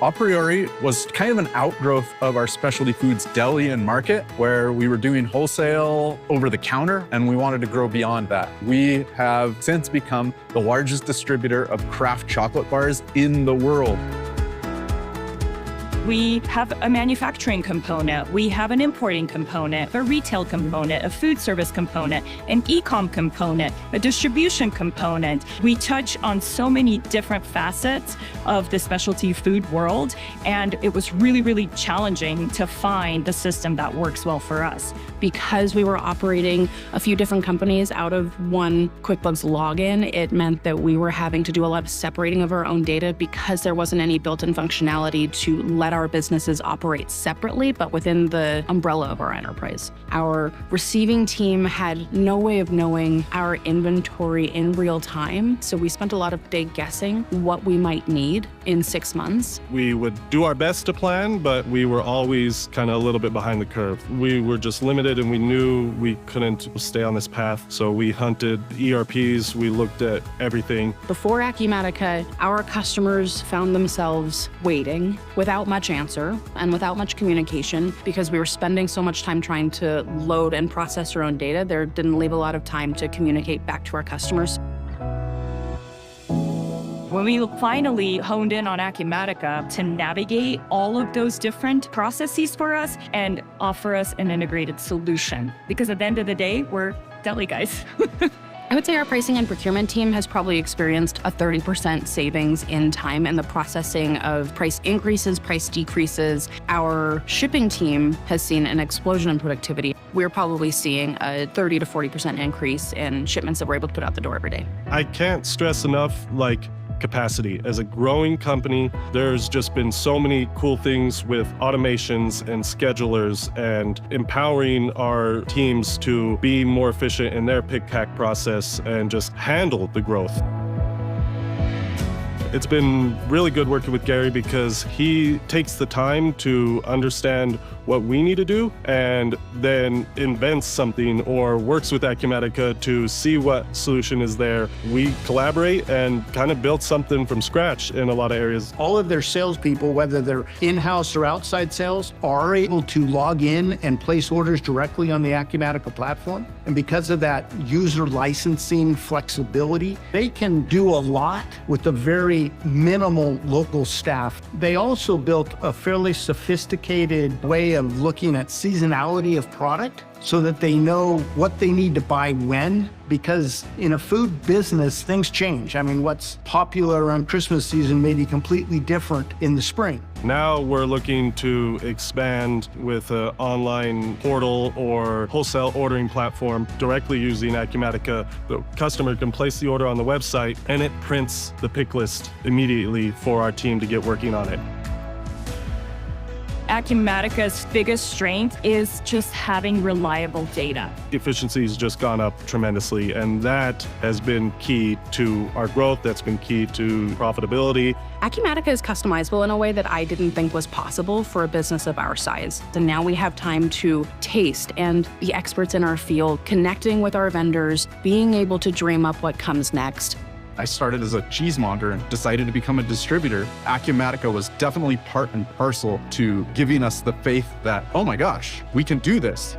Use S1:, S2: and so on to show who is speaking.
S1: A Priori was kind of an outgrowth of our specialty foods deli and market, where we were doing wholesale over the counter, and we wanted to grow beyond that. We have since become the largest distributor of craft chocolate bars in the world.
S2: We have a manufacturing component, we have an importing component, a retail component, a food service component, an e-com component, a distribution component. We touch on so many different facets of the specialty food world, and it was really, really challenging to find the system that works well for us.
S3: Because we were operating a few different companies out of one QuickBooks login, it meant that we were having to do a lot of separating of our own data because there wasn't any built-in functionality to let our businesses operate separately, but within the umbrella of our enterprise. Our receiving team had no way of knowing our inventory in real time, so we spent a lot of day guessing what we might need in 6 months.
S4: We would do our best to plan, but we were always kind of a little bit behind the curve. We were just limited, and we knew we couldn't stay on this path, so we hunted ERPs, we looked at everything.
S3: Before Acumatica, our customers found themselves waiting without much answer and without much communication because we were spending so much time trying to load and process our own data. There didn't leave a lot of time to communicate back to our customers.
S2: When we finally honed in on Acumatica to navigate all of those different processes for us and offer us an integrated solution, because at the end of the day, we're deli guys.
S3: I would say our pricing and procurement team has probably experienced a 30% savings in time in the processing of price increases, price decreases. Our shipping team has seen an explosion in productivity. We're probably seeing a 30 to 40% increase in shipments that we're able to put out the door every day.
S4: I can't stress enough, capacity. As a growing company, there's just been so many cool things with automations and schedulers and empowering our teams to be more efficient in their pick-pack process and just handle the growth. It's been really good working with Gary because he takes the time to understand what we need to do and then invents something or works with Acumatica to see what solution is there. We collaborate and kind of build something from scratch in a lot of areas.
S5: All of their salespeople, whether they're in-house or outside sales, are able to log in and place orders directly on the Acumatica platform. And because of that user licensing flexibility, they can do a lot with a very minimal local staff. They also built a fairly sophisticated way of looking at seasonality of product so that they know what they need to buy when, because in a food business, things change. I mean, what's popular around Christmas season may be completely different in the spring.
S4: Now we're looking to expand with an online portal or wholesale ordering platform directly using Acumatica. The customer can place the order on the website and it prints the pick list immediately for our team to get working on it.
S2: Acumatica's biggest strength is just having reliable data.
S4: Efficiency has just gone up tremendously, and that has been key to our growth. That's been key to profitability.
S3: Acumatica is customizable in a way that I didn't think was possible for a business of our size. And now we have time to taste and be experts in our field, connecting with our vendors, being able to dream up what comes next.
S1: I started as a cheesemonger and decided to become a distributor. Acumatica was definitely part and parcel to giving us the faith that, oh my gosh, we can do this.